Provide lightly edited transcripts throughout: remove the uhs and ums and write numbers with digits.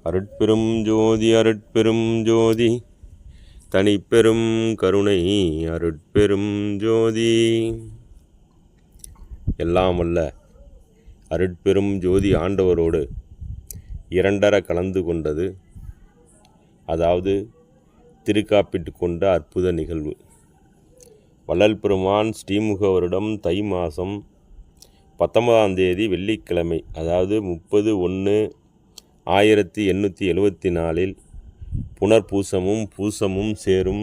அருட்பெரும் ஜோதி அருட்பெரும் ஜோதி தனிப்பெரும் கருணை அருட்பெரும் ஜோதி. எல்லாம் வல்ல அருட்பெரும் ஜோதி ஆண்டவரோடு இரண்டர கலந்து கொண்டது, அதாவது திருக்காப்பிட்டு கொண்ட அற்புத நிகழ்வு. வள்ளல் பெருமான் ஸ்ரீமுக வருடம் தை மாதம் 19ஆம் தேதி வெள்ளிக்கிழமை, அதாவது 30/1/1874 புனர்பூசமும் பூசமும் சேரும்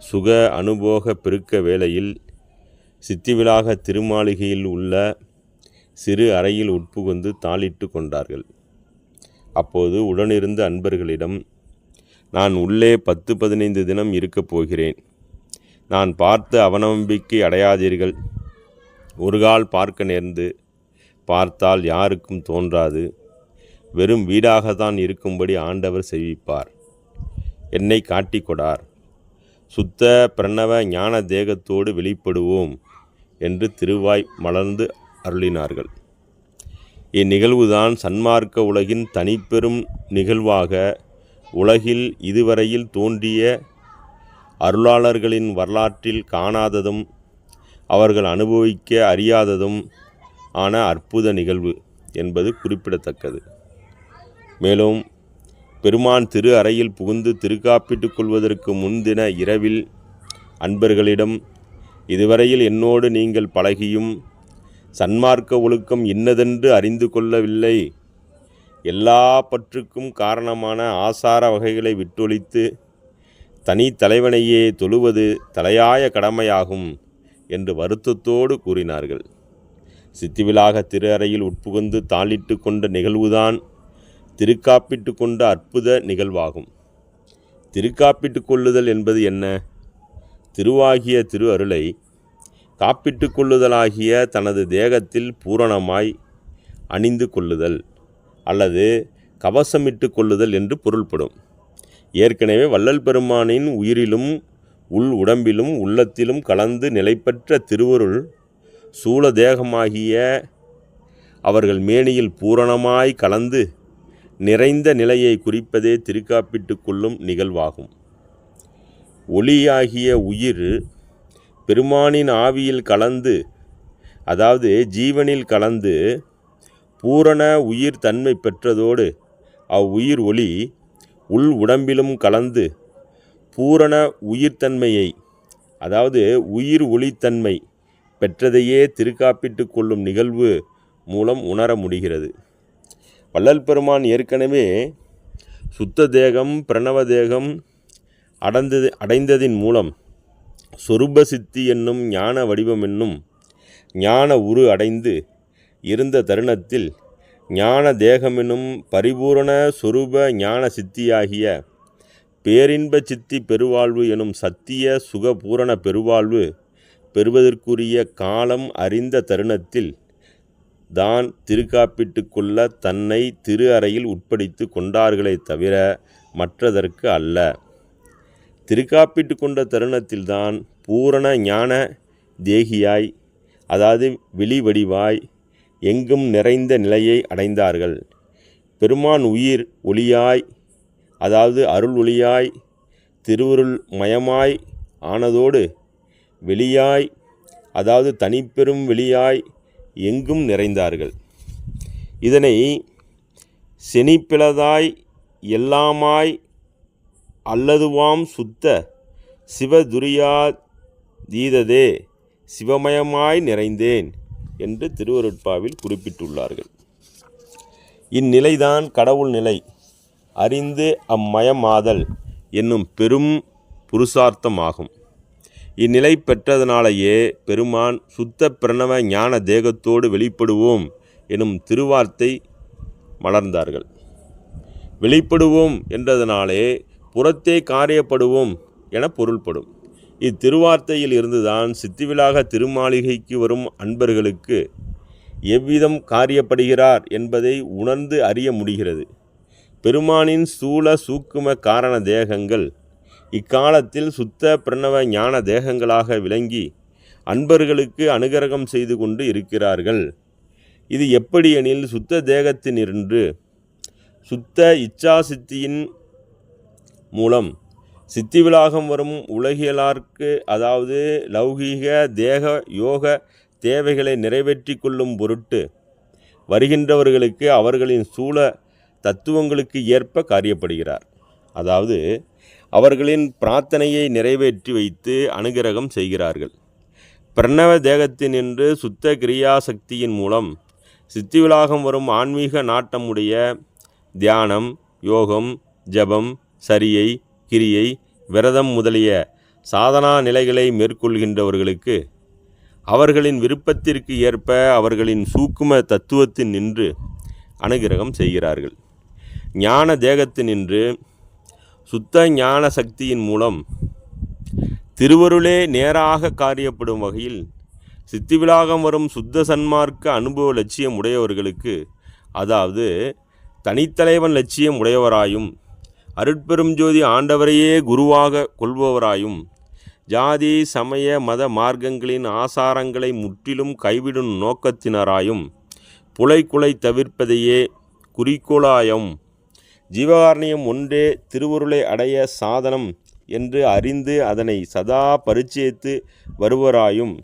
சுக அனுபோக பெருக்க வேளையில் சித்திவிலாக திருமாளிகையில் உள்ள சிறு அறையில் உட்புகுந்து தாளிட்டு கொண்டார்கள். அப்போது உடனிருந்த அன்பர்களிடம், நான் உள்ளே 10-15 தினம் இருக்கப் போகிறேன். நான் பார்த்து அவநம்பிக்கை அடையாதீர்கள். ஒருகால் பார்க்க நேர்ந்து பார்த்தால் யாருக்கும் தோன்றாது. வெறும் வீடாகத்தான் இருக்கும்படி ஆண்டவர் செய்விப்பார். என்னை காட்டிக்கொடார். சுத்த பிரணவ ஞான தேகத்தோடு வெளிப்படுவோம் என்று திருவாய் மலர்ந்து அருளினார்கள். இந்நிகழ்வுதான் சன்மார்க்க உலகின் தனிப்பெரும் நிகழ்வாக உலகில் இதுவரையில் தோன்றிய அருளாளர்களின் வரலாற்றில் காணாததும் அவர்கள் அனுபவிக்க அறியாததும் ஆன அற்புத நிகழ்வு என்பது குறிப்பிடத்தக்கது. மேலும் பெருமான் திரு அறையில் புகுந்து திருக்காப்பிட்டுக் கொள்வதற்கு முன்தின இரவில் அன்பர்களிடம், இதுவரையில் என்னோடு நீங்கள் பழகியும் சன்மார்க்க ஒழுக்கம் இன்னதென்று அறிந்து கொள்ளவில்லை. எல்லா பற்றுக்கும் காரணமான ஆசார வகைகளை விட்டொழித்து தனி தலைவனையே தொழுவது தலையாய கடமையாகும் என்று வருத்தத்தோடு கூறினார்கள். சித்திவிலாக திரு அறையில் உட்புகுந்து தாளிட்டு கொண்ட நிகழ்வுதான் திருக்காப்பிட்டு கொண்ட அற்புத நிகழ்வாகும். திருக்காப்பிட்டு கொள்ளுதல் என்பது என்ன? திருவாகிய திரு அருளை காப்பிட்டு கொள்ளுதலாகிய தனது தேகத்தில் பூரணமாய் அணிந்து கொள்ளுதல் அல்லது கவசமிட்டு கொள்ளுதல் என்று பொருள்படும். ஏற்கனவே வள்ளல் பெருமானின் உயிரிலும் உள் உடம்பிலும் உள்ளத்திலும் கலந்து நிலைபெற்ற திருவருள் சூல தேகமாகிய அவர்கள் மேனியில் பூரணமாய் கலந்து நிறைந்த நிலையை குறிப்பதே திருக்காப்பிட்டு கொள்ளும் நிகழ்வாகும். ஒளியாகிய உயிர் பெருமானின் ஆவியில் கலந்து, அதாவது ஜீவனில் கலந்து பூரண உயிர் தன்மை பெற்றதோடு அவ்வுயிர் ஒளி உள் உடம்பிலும் கலந்து பூரண உயிர்த்தன்மையை, அதாவது உயிர் ஒளித்தன்மை பெற்றதையே திருக்காப்பிட்டு கொள்ளும் நிகழ்வு மூலம் உணர முடிகிறது. வள்ளல் பெருமான் ஏற்கனவே சுத்த தேகம் பிரணவ தேகம் அடைந்ததின் மூலம் சொரூப சித்தி என்னும் ஞான வடிவம் என்னும் ஞான உரு அடைந்து இருந்த தருணத்தில் ஞான தேகமெனும் பரிபூரண சொரூப ஞான சித்தியாகிய பேரின்ப சித்தி பெருவாழ்வு எனும் சத்திய சுக பூரண பெருவாழ்வு பெறுவதற்குரிய காலம் அறிந்த தருணத்தில் தான் திருக்காப்பிட்டு கொள்ள தன்னை திரு அறையில் உட்படுத்தி கொண்டார்களே தவிர மற்றதற்கு அல்ல. திருக்காப்பிட்டு கொண்ட தருணத்தில்தான் பூரண ஞான தேகியாய், அதாவது வெளிவடிவாய் எங்கும் நிறைந்த நிலையை அடைந்தார்கள். பெருமான் உயிர் ஒளியாய், அதாவது அருள் ஒளியாய் திருவருள் மயமாய் ஆனதோடு வெளியாய், அதாவது தனிப்பெரும் வெளியாய் எங்கும் நிறைந்தார்கள். இதனை செனிப்பிளதாய் எல்லாமாய் அல்லதுவாம் சுத்த சிவதுரியாதீததே சிவமயமாய் நிறைந்தேன் என்று திருவருட்பாவில் குறிப்பிட்டுள்ளார்கள். இந்நிலைதான் கடவுள் நிலை அறிந்து அம்மயமாதல் என்னும் பெரும் புருஷார்த்தமாகும். இந்நிலை பெற்றதனாலேயே பெருமான் சுத்த பிரணவ ஞான தேகத்தோடு வெளிப்படுவோம் எனும் திருவார்த்தை மலர்ந்தார்கள். வெளிப்படுவோம் என்றதனாலே புறத்தே காரியப்படுவோம் என பொருள்படும். இத்திருவார்த்தையில் இருந்துதான் சித்திவிலாக திருமாளிகைக்கு வரும் அன்பர்களுக்கு எவ்விதம் காரியப்படுகிறார் என்பதை உணர்ந்து அறிய முடிகிறது. பெருமானின் ஸ்தூல சூக்கும காரண தேகங்கள் இக்காலத்தில் சுத்த பிரணவ ஞான தேகங்களாக விளங்கி அன்பர்களுக்கு அனுகிரகம் செய்து கொண்டு இருக்கிறார்கள். இது எப்படி எனில் சுத்த தேகத்தினின்று சுத்த இச்சாசித்தியின் மூலம் சித்தி விலாகம் வரும் உலகியலார்க்கு, அதாவது லௌகீக தேக யோக தேவைகளை நிறைவேற்றி கொள்ளும் பொருட்டு வருகின்றவர்களுக்கு அவர்களின் சூழ தத்துவங்களுக்கு ஏற்ப காரியப்படுகிறார். அதாவது அவர்களின் பிரார்த்தனையை நிறைவேற்றி வைத்து அனுகிரகம் செய்கிறார்கள். பிரணவ தேகத்தினின்று சுத்த கிரியாசக்தியின் மூலம் சித்தி விலாகம் வரும் ஆன்மீக நாட்டமுடைய தியானம், யோகம், ஜபம், சரியை, கிரியை, விரதம் முதலிய சாதனா நிலைகளை மேற்கொள்கின்றவர்களுக்கு அவர்களின் விருப்பத்திற்கு ஏற்ப அவர்களின் சூக்கும தத்துவத்தின் நின்று அனுகிரகம் செய்கிறார்கள். ஞான தேகத்தினின்று சுத்த ஞான சக்தியின் மூலம் திருவருளே நேராக காரியப்படும் வகையில் சித்தி விலாகம் வரும் சுத்த சன்மார்க்க அனுபவ லட்சியம் உடையவர்களுக்கு, அதாவது தனித்தலைவன் லட்சியம் உடையவராயும் அருட்பெரும் ஜோதி ஆண்டவரையே குருவாக கொள்பவராயும் ஜாதி சமய மத மார்க்கங்களின் ஆசாரங்களை முற்றிலும் கைவிடும் நோக்கத்தினராயும் புலைக்குலை தவிர்ப்பதையே குறிக்கோளாயும் ஜீவகாரணியம் ஒன்றே திருவருளை அடைய சாதனம் என்று அறிந்து அதனை சதா பரிச்சயித்து வருவராயும்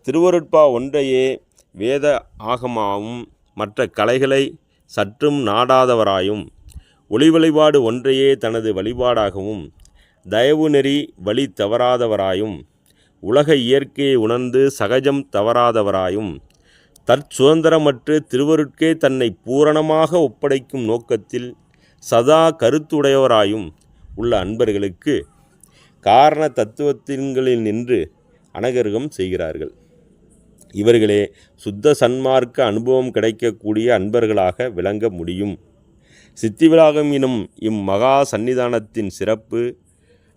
திருவருட்பா ஒன்றையே வேத ஆகமாகவும் மற்ற கலைகளை சற்றும் நாடாதவராயும் ஒளி வழிபாடு ஒன்றையே தனது வழிபாடாகவும் தயவு நெறி வழி தவறாதவராயும் உலக இயற்கையை உணர்ந்து சகஜம் தவறாதவராயும் தற்சுதந்திரமற்று திருவருட்கே தன்னை பூரணமாக ஒப்படைக்கும் நோக்கத்தில் சதா கருத்துடையவராயும் உள்ள அன்பர்களுக்கு காரண தத்துவத்தின்களில் நின்று அனுகிரகம் செய்கிறார்கள். இவர்களே சுத்த சன்மார்க்க அனுபவம் கிடைக்கக்கூடிய அன்பர்களாக விளங்க முடியும். சித்தி விலாகம் எனும் இம்மகா சந்நிதானத்தின் சிறப்பு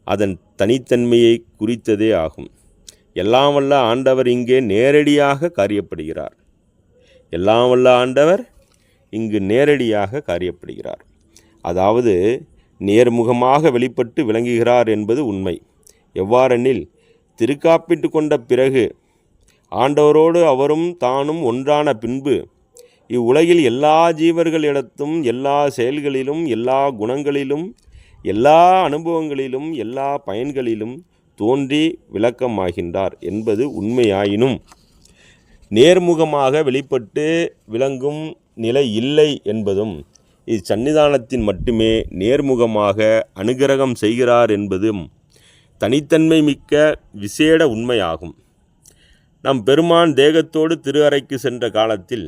அதன் தனித்தன்மையை குறித்ததே ஆகும். எல்லாம் வல்ல ஆண்டவர் இங்கே நேரடியாக காரியப்படுகிறார். எல்லாம் வல்ல ஆண்டவர் இங்கு நேரடியாக காரியப்படுகிறார். அதாவது நேர்முகமாக வெளிப்பட்டு விளங்குகிறார் என்பது உண்மை. எவ்வாறெனில் திருக்காப்பிட்டு கொண்ட பிறகு ஆண்டவரோடு அவரும் தானும் ஒன்றான பின்பு இவ்வுலகில் எல்லா ஜீவர்களிடத்தும் எல்லா செயல்களிலும் எல்லா குணங்களிலும் எல்லா அனுபவங்களிலும் எல்லா பயன்களிலும் தோன்றி விளக்கமாகின்றார் என்பது உண்மையாயினும் நேர்முகமாக வெளிப்பட்டு விளங்கும் நிலை இல்லை என்பதும் இச்சன்னிதானத்தின் மட்டுமே நேர்முகமாக அனுகிரகம் செய்கிறார் என்பதும் தனித்தன்மை மிக்க விசேட உண்மையாகும். நம் பெருமான் தேகத்தோடு திரு அறைக்கு சென்ற காலத்தில்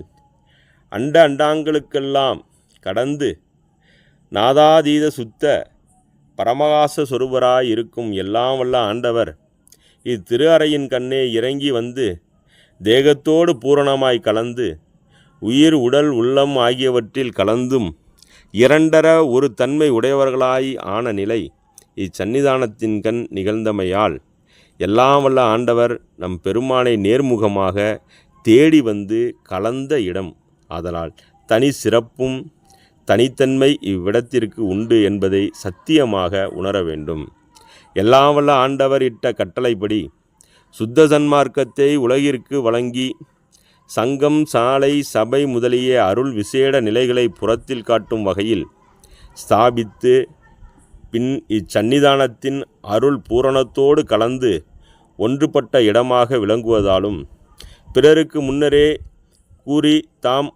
அண்டாங்களுக்கெல்லாம் கடந்து நாதாதீத சுத்த பரமகாச சொருபராய் இருக்கும் எல்லாம் வல்ல ஆண்டவர் இத்திரு அறையின் கண்ணே இறங்கி வந்து தேகத்தோடு பூரணமாய் கலந்து உயிர் உடல் உள்ளம் ஆகியவற்றில் கலந்தும் இரண்டர ஒரு தன்மை உடையவர்களாய் ஆன நிலை இச்சன்னிதானத்தின் கண் நிகழ்ந்தமையால் எல்லாம் வல்ல ஆண்டவர் நம் பெருமானை நேர்முகமாக தேடி வந்து கலந்த இடம். ஆதலால் தனி சிறப்பும் தனித்தன்மை இவ்விடத்திற்கு உண்டு என்பதை சத்தியமாக உணர வேண்டும். எல்லாம் வல்ல ஆண்டவர் இட்ட கட்டளைப்படி சுத்த சன்மார்க்கத்தை உலகிற்கு வழங்கி சங்கம், சாலை, சபை முதலிய அருள் விசேட நிலைகளை புறத்தில் காட்டும் வகையில் ஸ்தாபித்து பின் இச்சன்னிதானத்தின் அருள் பூரணத்தோடு கலந்து ஒன்றுபட்ட இடமாக விளங்குவதாலும் பிறருக்கு முன்னரே கூறி தாம்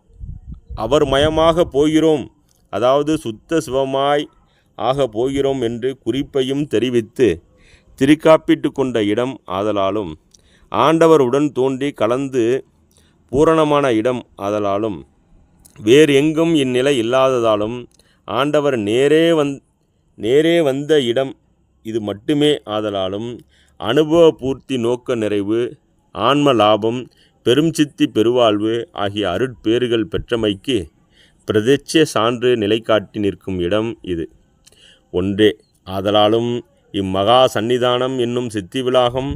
அவர் மயமாக போகிறோம், அதாவது சுத்த சிவமாய் ஆக போகிறோம் என்று குறிப்பையும் தெரிவித்து திருக்காப்பிட்டு கொண்ட இடம் ஆதலாலும் ஆண்டவருடன் தோன்றி கலந்து பூரணமான இடம் ஆதலாலும் வேறு எங்கும் இந்நிலை இல்லாததாலும் ஆண்டவர் நேரே வந்த இடம் இது மட்டுமே ஆதலாலும் அனுபவ பூர்த்தி, நோக்க நிறைவு, ஆன்ம லாபம், பெரும் சித்தி பெருவாழ்வு ஆகிய அருட்பேறுகள் பெற்றமைக்கு பிரத்யட்ச சான்று நிலை காட்டி நிற்கும் இடம் இது ஒன்றே. ஆதலாலும் இம்மகா சந்நிதானம் என்னும் சித்தி விலாகம்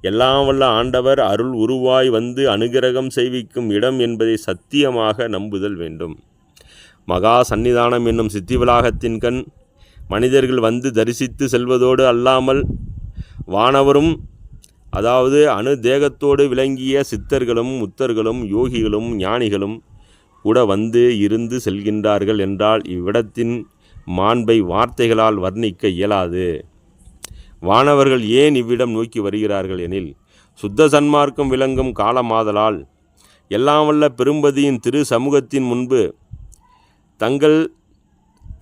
எல்லாம் வல்ல ஆண்டவர் அருள் உருவாய் வந்து அனுகிரகம் செய்விக்கும் இடம் என்பதை சத்தியமாக நம்புதல் வேண்டும். மகா சந்நிதானம் என்னும் சித்தி விலாகத்தின் கண் மனிதர்கள் வந்து தரிசித்து செல்வதோடு அல்லாமல் வானவரும், அதாவது அணு தேகத்தோடு விளங்கிய சித்தர்களும் முத்தர்களும் யோகிகளும் ஞானிகளும் கூட வந்து இருந்து செல்கின்றார்கள் என்றால் இவ்விடத்தின் மாண்பை வார்த்தைகளால் வர்ணிக்க இயலாது. வானவர்கள் ஏன் இவ்விடம் நோக்கி வருகிறார்கள் எனில், சுத்த சன்மார்க்கம் விளங்கும் காலமாதலால் எல்லாம் வல்ல பெரும்பதியின் திரு சமூகத்தின் முன்பு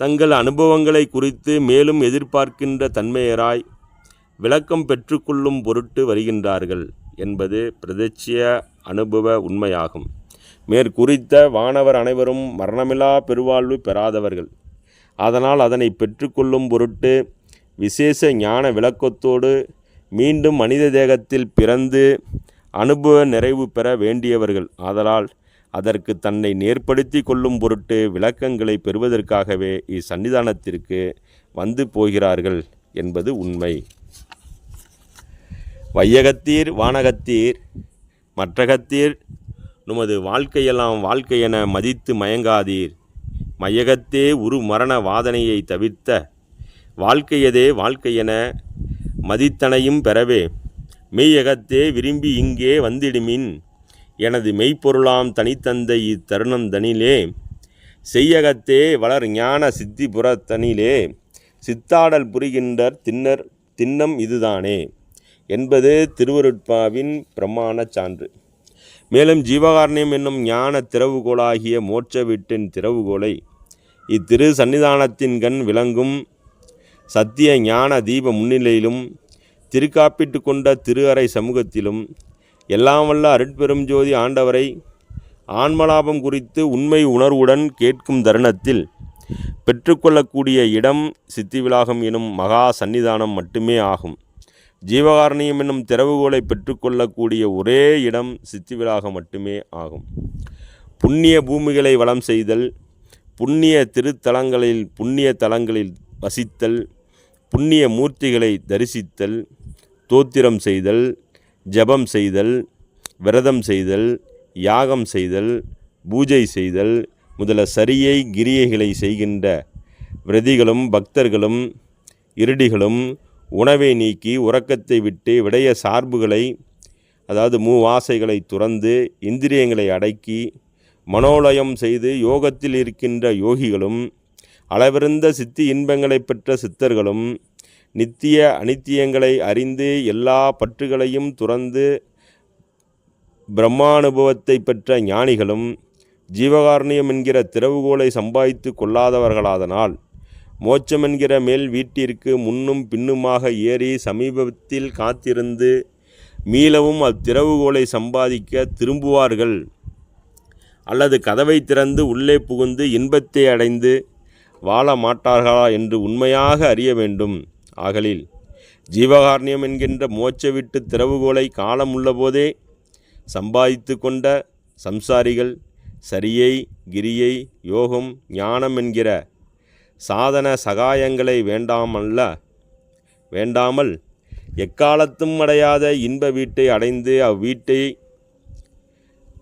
தங்கள் அனுபவங்களை குறித்து மேலும் எதிர்பார்க்கின்ற தன்மையராய் விளக்கம் பெற்றுக்கொள்ளும் பொருட்டு வருகின்றார்கள் என்பது பிரதட்சிய அனுபவ உண்மையாகும். மேற்குறித்த வானவர் அனைவரும் மரணமில்லா பெருவாழ்வு பெறாதவர்கள். அதனால் அதனை பெற்றுக்கொள்ளும் பொருட்டு விசேஷ ஞான விளக்கத்தோடு மீண்டும் மனித தேகத்தில் பிறந்து அனுபவ நிறைவு பெற வேண்டியவர்கள். ஆதலால் அதற்கு தன்னை நேர்படுத்தி கொள்ளும் பொருட்டு விளக்கங்களை பெறுவதற்காகவே இச்சன்னிதானத்திற்கு வந்து போகிறார்கள் என்பது உண்மை. வையகத்தீர் வானகத்தீர் மற்றகத்தீர் நுமது வாழ்க்கையெல்லாம் வாழ்க்கையென மதித்து மயங்காதீர். மையகத்தே உரு மரண வாதனையை தவிர்த்த வாழ்க்கையதே வாழ்க்கையென மதித்தனையும் பெறவே மெய்யகத்தே விரும்பி இங்கே வந்திடுமின் எனது மெய்ப்பொருளாம் தனித்தந்தை இத்தருணம் தனிலே செய்யகத்தே வளர் ஞான சித்திபுரத்தனிலே சித்தாடல் புரிகின்ற திண்ணம் இதுதானே என்பது திருவருட்பாவின் பிரமாண சான்று. மேலும் ஜீவகாரண்யம் என்னும் ஞான திறவுகோளாகிய மோட்ச வீட்டின் திறவுகோலை இத்திரு சன்னிதானத்தின் கண் விளங்கும் சத்திய ஞான தீப முன்னிலையிலும் திருக்காப்பிட்டு கொண்ட திரு அறை சமூகத்திலும் எல்லாம் வல்ல அருட்பெரும் ஜோதி ஆண்டவரை ஆன்மலாபம் குறித்து உண்மை உணர்வுடன் கேட்கும் தருணத்தில் பெற்றுக்கொள்ளக்கூடிய இடம் சித்திவிலாகம் எனும் மகா சன்னிதானம் மட்டுமே ஆகும். ஜீவகாரணியம் என்னும் திறவுகோலை பெற்றுக்கொள்ளக்கூடிய ஒரே இடம் சித்திவிலாகம் மட்டுமே ஆகும். புண்ணிய பூமிகளை வளம் செய்தல், புண்ணிய திருத்தலங்களில் புண்ணிய தலங்களில் வசித்தல், புண்ணிய மூர்த்திகளை தரிசித்தல், தோத்திரம் செய்தல், ஜபம் செய்தல், விரதம் செய்தல், யாகம் செய்தல், பூஜை செய்தல் முதல சரியை கிரியைகளை செய்கின்ற விரதிகளும் பக்தர்களும் இருடிகளும் உணவை நீக்கி உறக்கத்தை விட்டு விடைய சார்புகளை அதாவது மூவாசைகளை துறந்து இந்திரியங்களை அடக்கி மனோலயம் செய்து யோகத்தில் இருக்கின்ற யோகிகளும் அளவிருந்த சித்தி இன்பங்களை பெற்ற சித்தர்களும் நித்திய அனித்தியங்களை அறிந்து எல்லா பற்றுகளையும் துறந்து பிரம்மானுபவத்தை பெற்ற ஞானிகளும் ஜீவகாரணியம் என்கிற திறவுகோலை சம்பாதித்து கொள்ளாதவர்களாதனால் மோட்சம் என்கிற மேல் வீட்டிற்கு முன்னும் பின்னுமாக ஏறி சமீபத்தில் காத்திருந்து மீளவும் அத்திறவுகோலை சம்பாதிக்க திரும்புவார்கள் அல்லது கதவை திறந்து உள்ளே புகுந்து இன்பத்தை அடைந்து வாழ மாட்டார்களா என்று உண்மையாக அறிய வேண்டும். ஆகலில் ஜீவகாரண்யம் என்கின்ற மோட்ச வீட்டு திறவுகோலை காலம் உள்ளபோதே சம்பாதித்து கொண்ட சம்சாரிகள் சரியை கிரியை யோகம் ஞானம் என்கிற சாதன சகாயங்களை வேண்டாமல் எக்காலத்தும் அடையாத இன்ப வீட்டை அடைந்து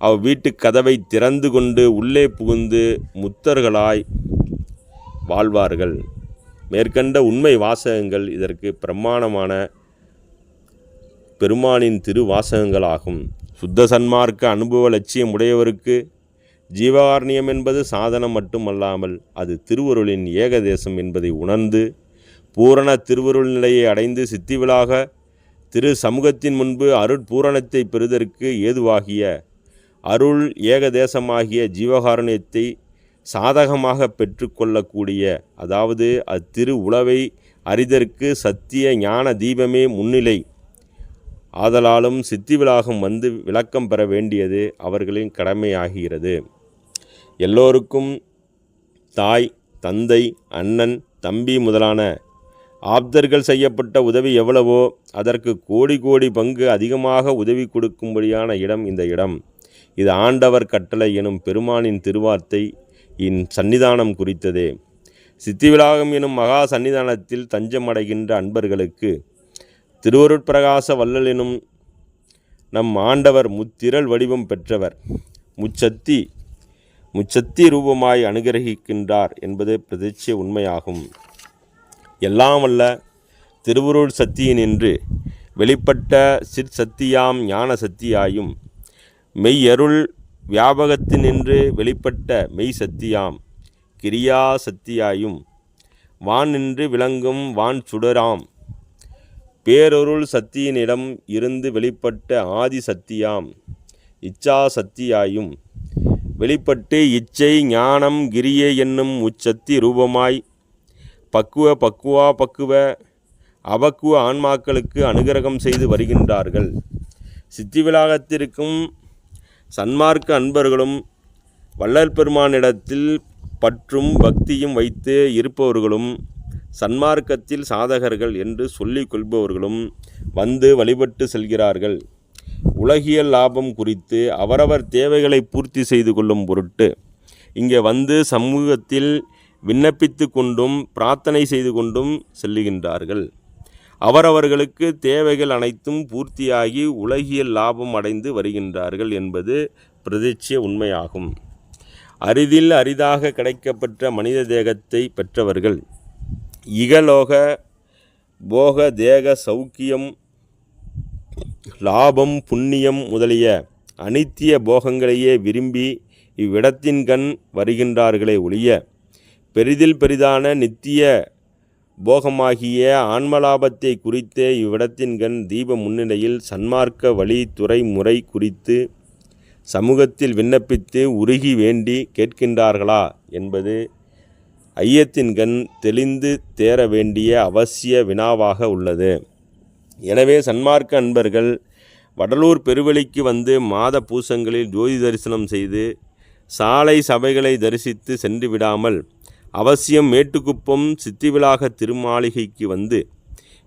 அவ்வீட்டு கதவை திறந்து கொண்டு உள்ளே புகுந்து முத்தர்களாய் வாழ்வார்கள். மேற்கண்ட உண்மை வாசகங்கள் இதற்கு பிரமாணமான பெருமானின் திருவாசகங்களாகும். சுத்த சன்மார்க்க அனுபவ லட்சியம் உடையவருக்கு ஜீவகாரணியம் என்பது சாதனம் மட்டுமல்லாமல் அது திருவருளின் ஏகதேசம் என்பதை உணர்ந்து பூரண திருவருள் நிலையை அடைந்து சித்திவிலாக திரு சமூகத்தின் முன்பு அருட்பூரணத்தை பெறுதற்கு ஏதுவாகிய அருள் ஏகதேசமாகிய ஜீவகாரணியத்தை சாதகமாக பெற்றுக்கொள்ளக்கூடிய அதாவது அத்திரு உளவை அறிதற்கு சத்திய ஞான தீபமே முன்னிலை ஆதலாலும் சித்திவிலாகம் வந்து விளக்கம் பெற வேண்டியது அவர்களின் கடமையாகிறது. எல்லோருக்கும் தாய் தந்தை அண்ணன் தம்பி முதலான ஆப்தர்கள் செய்யப்பட்ட உதவி எவ்வளவோ அதற்கு கோடி கோடி பங்கு அதிகமாக உதவி கொடுக்கும்படியான இடம் இந்த இடம். இது ஆண்டவர் கட்டளை எனும் பெருமானின் திருவார்த்தை சன்னிதானம் குறித்ததே. சித்திவிலாகம் எனும் மகா சன்னிதானத்தில் தஞ்சமடைகின்ற அன்பர்களுக்கு திருவருட்பிரகாச வள்ளல் எனும் நம் ஆண்டவர் முத்திரள் வடிவம் பெற்றவர் முச்சத்தி ரூபமாய் அனுகிரகிக்கின்றார் என்பது பிரதிட்ச உண்மையாகும். எல்லாம் வல்ல திருவருள் சத்தியினின்று வெளிப்பட்ட சிற்சத்தியாம் ஞான சத்தியாயும் மெய்யருள் வியாபகத்தினின்று வெளிப்பட்ட மெய் சத்தியாம் கிரியா சத்தியாயும் வான் நின்று விளங்கும் வான் சுடராம் பேரொருள் சத்தியினிடம் இருந்து வெளிப்பட்ட ஆதி சத்தியாம் இச்சா சத்தியாயும் வெளிப்பட்டு இச்சை ஞானம் கிரியை என்னும் உச்சத்தி ரூபமாய் பக்குவ அபக்குவ ஆன்மாக்களுக்கு அனுகிரகம் செய்து வருகின்றார்கள். சித்தி விலாகத்திற்கும் சன்மார்க்க அன்பர்களும் வள்ளல் பெருமானிடத்தில் பற்றும் பக்தியும் வைத்து இருப்பவர்களும் சன்மார்க்கத்தில் சாதகர்கள் என்று சொல்லிக் கொள்பவர்களும் வந்து வழிபட்டு செல்கிறார்கள். உலகியல் லாபம் குறித்து அவரவர் தேவைகளை பூர்த்தி செய்து கொள்ளும் பொருட்டு இங்கே வந்து சமூகத்தில் விண்ணப்பித்து கொண்டும் பிரார்த்தனை செய்து கொண்டும் செல்லுகின்றார்கள். அவரவர்களுக்கு தேவைகள் அனைத்தும் பூர்த்தியாகி உலகியல் லாபம் அடைந்து வருகின்றார்கள் என்பது பிரதிட்ச உண்மையாகும். அரிதில் அரிதாக கிடைக்கப்பெற்ற மனித தேகத்தை பெற்றவர்கள் இகலோக போக தேக சௌக்கியம் லாபம் புண்ணியம் முதலிய அனித்திய போகங்களையே விரும்பி இவ்விடத்தின்கண் வருகின்றார்களே ஒழிய பெரிதில் பெரிதான நித்திய போகமாகிய ஆன்மலாபத்தை குறித்தே இவ்விடத்தின்கண் தீப முன்னிலையில் சன்மார்க்க வழி துறை முறை குறித்து சமூகத்தில் விண்ணப்பித்து உருகி வேண்டி கேட்கின்றார்களா என்பது ஐயத்தின்கண் தெளிந்து தேர வேண்டிய அவசிய வினாவாக உள்ளது. எனவே சன்மார்க்க அன்பர்கள் வடலூர் பெருவெளிக்கு வந்து மாத பூசங்களில் ஜோதி தரிசனம் செய்து சாலை சபைகளை தரிசித்து சென்று விடாமல் அவசியம் மேட்டுக்குப்பம் சித்திவிலாக திருமாளிகைக்கு வந்து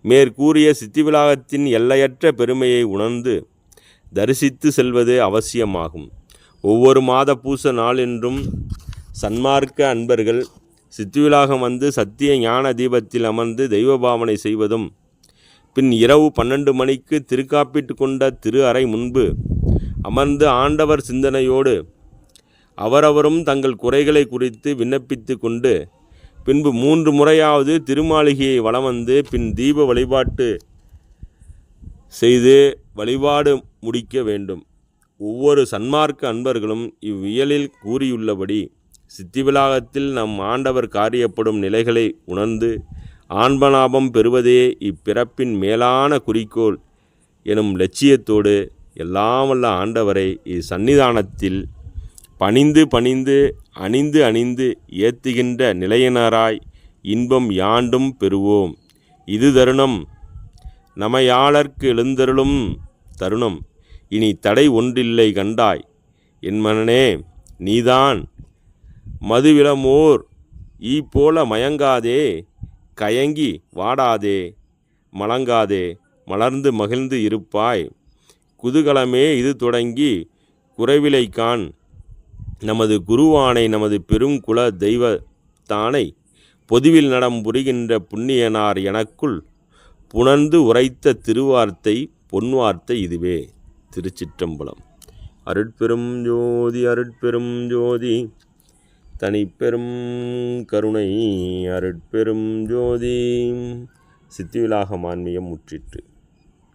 மேற்கூறிய சித்திவிலாகத்தின் எல்லையற்ற பெருமையை உணர்ந்து தரிசித்து செல்வது அவசியமாகும். ஒவ்வொரு மாத பூச நாளென்றும் சன்மார்க்க அன்பர்கள் சித்திவிலாகம் வந்து சத்திய ஞான தீபத்தில் அமர்ந்து தெய்வ பாவனை செய்வதும் பின் இரவு 12 மணிக்கு திருக்காப்பிட்டு கொண்ட திரு அறை முன்பு அமர்ந்து ஆண்டவர் சிந்தனையோடு அவரவரும் தங்கள் குறைகளை குறித்து விண்ணப்பித்து கொண்டு பின்பு 3 முறையாவது திருமாளிகையை வலம் வந்து பின் தீப வழிபாட்டு செய்து வழிபாடு முடிக்க வேண்டும். ஒவ்வொரு சன்மார்க்க அன்பர்களும் இவ்வியலில் கூறியுள்ளபடி சித்திவிலாகத்தில் நம் ஆண்டவர் காரியப்படும் நிலைகளை உணர்ந்து ஆன்மலாபம் பெறுவதே இப்பிறப்பின் மேலான குறிக்கோள் எனும் லட்சியத்தோடு எல்லாம் வல்ல ஆண்டவரை இச்சன்னிதானத்தில் பணிந்து அணிந்து ஏத்துகின்ற நிலையினராய் இன்பம் யாண்டும் பெறுவோம். இது தருணம் நமையாளர்க்கு எழுந்தருளும் தருணம். இனி தடை ஒன்றில்லை கண்டாய் என் மனனே நீதான் மதுவிலமோர் ஈ போல மயங்காதே கயங்கி வாடாதே மலங்காதே மலர்ந்து மகிழ்ந்து இருப்பாய். குதூகலமே இது தொடங்கி குறைவிலை காண் நமது குருவானை நமது பெருங்குல தெய்வத்தானை பொதுவில் நடம் புரிகின்ற புண்ணியனார் எனக்குள் புணர்ந்து உரைத்த திருவார்த்தை பொன்வார்த்தை இதுவே. திருச்சிற்றம்பலம். அருட்பெரும் ஜோதி தனிப்பெரும் கருணை அருட்பெரும் ஜோதி. சித்திவிலாக மான்மியம் முற்றிற்று.